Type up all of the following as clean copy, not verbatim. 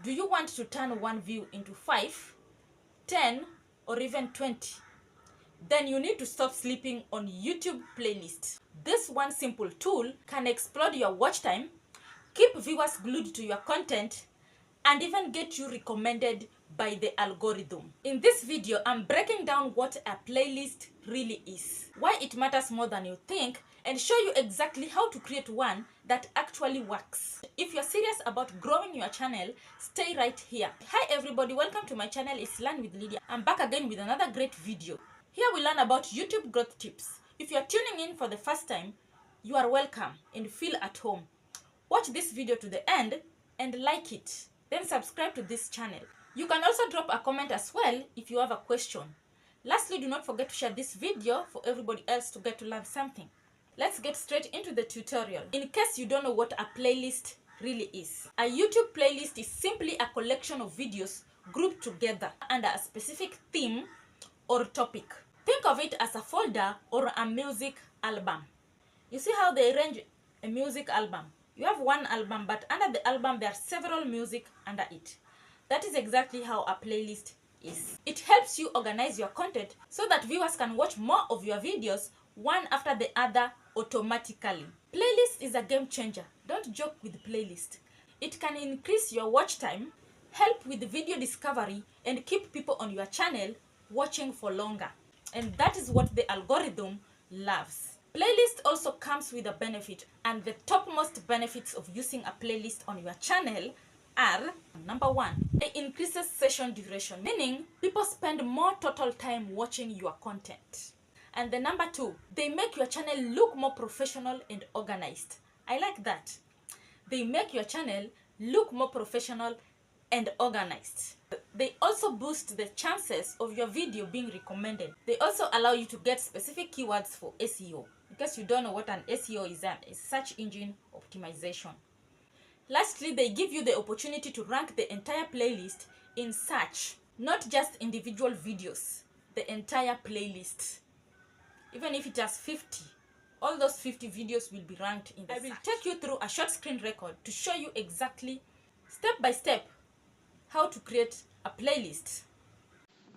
Do you want to turn one view into 5, 10, or even 20? Then you need to stop sleeping on YouTube playlists. This one simple tool can explode your watch time, keep viewers glued to your content, and even get you recommended by the algorithm. In this video, I'm breaking down what a playlist really is, why it matters more than you think, and show you exactly how to create one that actually works. If you're serious about growing your channel, stay right here. Hi everybody, welcome to my channel. It's Learn with Lydia. I'm back again with another great video. Here we learn about YouTube growth tips. If you're tuning in for the first time, you are welcome and feel at home. Watch this video to the end and like it. Then subscribe to this channel. You can also drop a comment as well if you have a question. Lastly, do not forget to share this video for everybody else to get to learn something. Let's get straight into the tutorial. In case you don't know what a playlist really is. A YouTube playlist is simply a collection of videos grouped together under a specific theme or topic. Think of it as a folder or a music album. You see how they arrange a music album? You have one album, but under the album there are several music under it. That is exactly how a playlist is. It helps you organize your content so that viewers can watch more of your videos one after the other automatically. Playlist is a game changer. Don't joke with playlist. It can increase your watch time, help with video discovery, and keep people on your channel watching for longer. And that is what the algorithm loves. Playlist also comes with a benefit, and the topmost benefits of using a playlist on your channel are: number one, it increases session duration, meaning people spend more total time watching your content. And the number two, they make your channel look more professional and organized. I like that. They make your channel look more professional and organized. They also boost the chances of your video being recommended. They also allow you to get specific keywords for SEO. In case you don't know what an SEO is, a search engine optimization. Lastly, they give you the opportunity to rank the entire playlist in search, not just individual videos, the entire playlist. Even if it has 50, all those 50 videos will be ranked in the search. I will take you through a short screen record to show you exactly, step by step, how to create a playlist.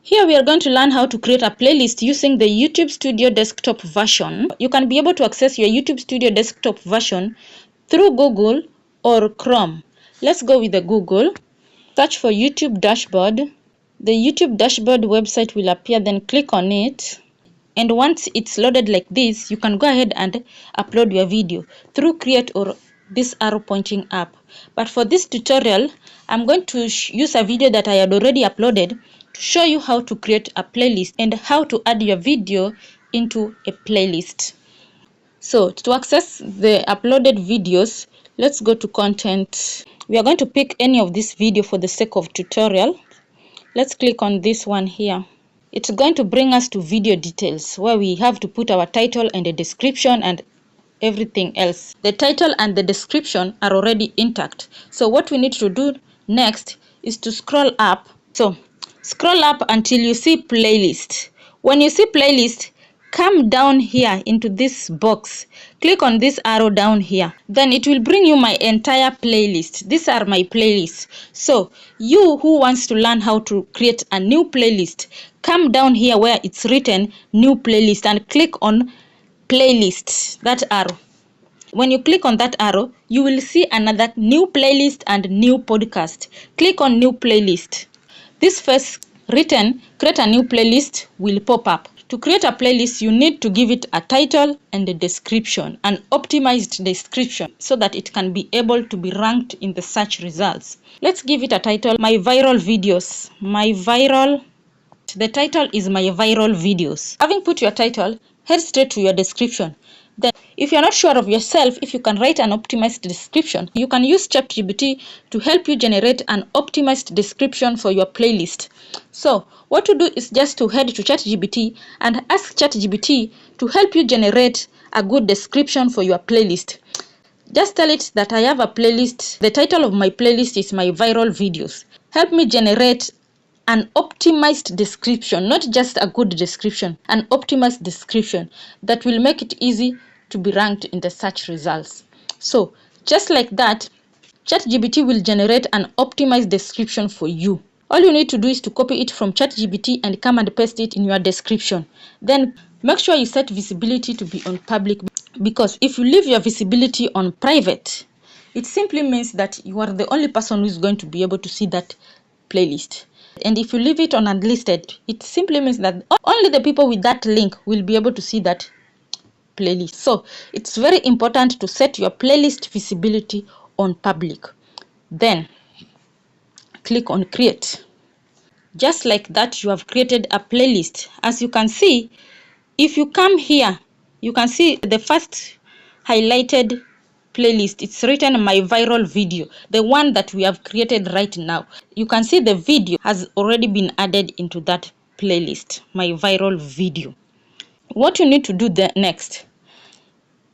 Here we are going to learn how to create a playlist using the YouTube Studio desktop version. You can be able to access your YouTube Studio desktop version through Google or Chrome. Let's go with the Google. Search for YouTube dashboard. The YouTube dashboard website will appear, then click on it. And once it's loaded like this, you can go ahead and upload your video through Create or this arrow pointing up. But for this tutorial, I'm going to use a video that I had already uploaded to show you how to create a playlist and how to add your video into a playlist. So to access the uploaded videos, let's go to content. We are going to pick any of this video for the sake of tutorial. Let's click on this one here. It's going to bring us to video details, where we have to put our title and a description and everything else. The title and the description are already intact. So what we need to do next is to scroll up. So scroll up until you see playlist. When you see playlist, come down here into this box. Click on this arrow down here. Then it will bring you my entire playlist. These are my playlists. So you who wants to learn how to create a new playlist, come down here where it's written new playlist and click on playlist, that arrow. When you click on that arrow, you will see another new playlist and new podcast. Click on new playlist. This first written create a new playlist will pop up. To create a playlist, you need to give it a title and a description, an optimized description, so that it can be able to be ranked in the search results. Let's give it a title, My Viral Videos. The title is My Viral Videos. Having put your title, head straight to your description. Then, if you're not sure of yourself, if you can write an optimized description, you can use ChatGPT to help you generate an optimized description for your playlist. So, what to do is just to head to ChatGPT and ask ChatGPT to help you generate a good description for your playlist. Just tell it that I have a playlist. The title of my playlist is My Viral Videos. Help me generate an optimized description, not just a good description, an optimized description that will make it easy to be ranked in the search results. So just like that, ChatGPT will generate an optimized description for you. All you need to do is to copy it from ChatGPT and come and paste it in your description. Then make sure you set visibility to be on public, because if you leave your visibility on private, it simply means that you are the only person who is going to be able to see that playlist. And if you leave it on unlisted, it simply means that only the people with that link will be able to see that playlist. So it's very important to set your playlist visibility on public. Then click on create. Just like that, you have created a playlist. As you can see, if you come here, you can see the first highlighted playlist. It's written my viral video, the one that we have created right now. You can see the video has already been added into that playlist, my viral video. What you need to do next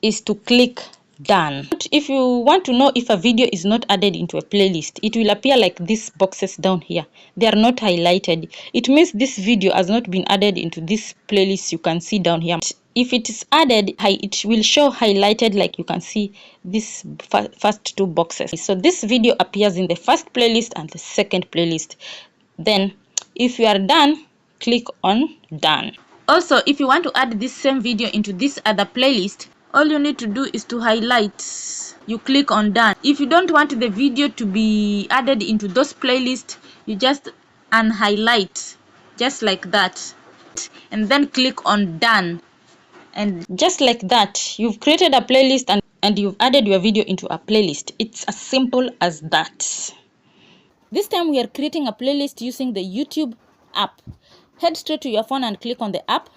is to click done. If you want to know if a video is not added into a playlist, it will appear like these boxes down here. They are not highlighted. It means this video has not been added into this playlist you can see down here. If it is added, it will show highlighted, like you can see this first two boxes. So this video appears in the first playlist and the second playlist. Then if you are done, click on done. Also, if you want to add this same video into this other playlist, all you need to do is to highlight. You click on done. If you don't want the video to be added into those playlists, you just unhighlight, just like that, and then click on done. And just like that, you've created a playlist and you've added your video into a playlist. It's as simple as that. This time we are creating a playlist using the YouTube app. Head straight to your phone and click on the app.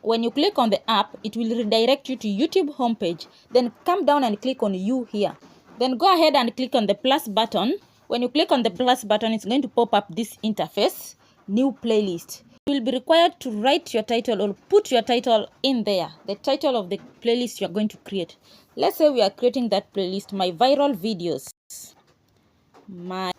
When you click on the app, it will redirect you to YouTube homepage. Then come down and click on you here. Then go ahead and click on the plus button. When you click on the plus button, it's going to pop up this interface, new playlist. You will be required to write your title or put your title in there, the title of the playlist you are going to create. Let's say we are creating that playlist, my viral videos.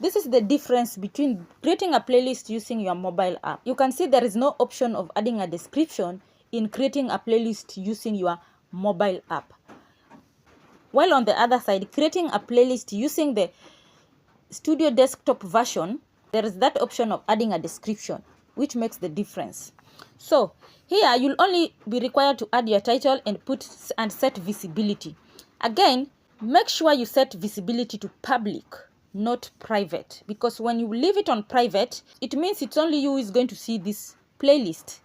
This is the difference between creating a playlist using your mobile app. You can see there is no option of adding a description in creating a playlist using your mobile app. While on the other side, creating a playlist using the Studio Desktop version, there is that option of adding a description, which makes the difference. So here you'll only be required to add your title and set visibility. Again, make sure you set visibility to public, not private, because when you leave it on private, it means it's only you who is going to see this playlist.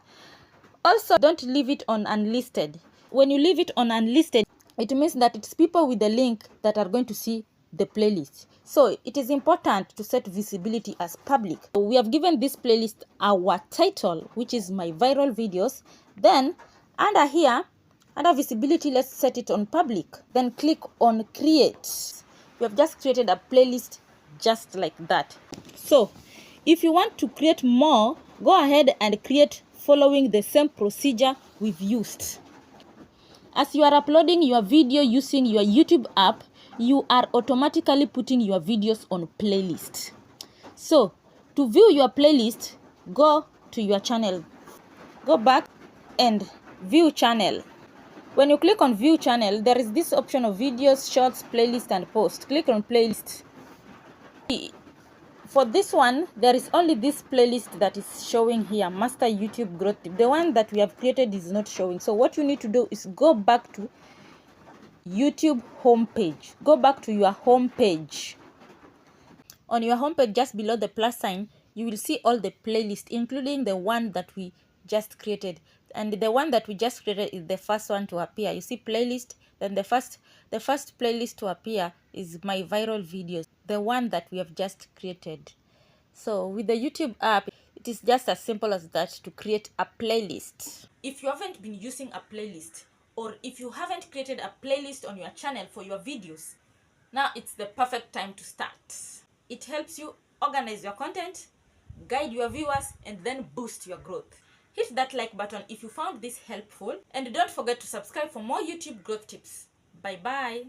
Also, don't leave it on unlisted. When you leave it on unlisted, it means that it's people with the link that are going to see the playlist. So it is important to set visibility as public. So we have given this playlist our title, which is my viral videos. Then under here, under visibility, let's set it on public. Then click on create. We have just created a playlist just like that. So if you want to create more, go ahead and create following the same procedure we've used. As you are uploading your video using your YouTube app, you are automatically putting your videos on playlist. So to view your playlist, go to your channel. Go back and view channel. When you click on view channel, there is this option of videos, shorts, playlist, and post. Click on playlist. For this one, there is only this playlist that is showing here, Master YouTube Growth Tip. The one that we have created is not showing. So what you need to do is go back to YouTube homepage. Go back to your homepage. On your homepage, just below the plus sign, you will see all the playlists, including the one that we just created. And the one that we just created is the first one to appear. You see playlist, then the first playlist to appear is my viral videos, the one that we have just created. So with the YouTube app, it is just as simple as that to create a playlist. If you haven't been using a playlist, or if you haven't created a playlist on your channel for your videos, now it's the perfect time to start. It helps you organize your content, guide your viewers, and then boost your growth. Hit that like button if you found this helpful, and don't forget to subscribe for more YouTube growth tips. Bye bye.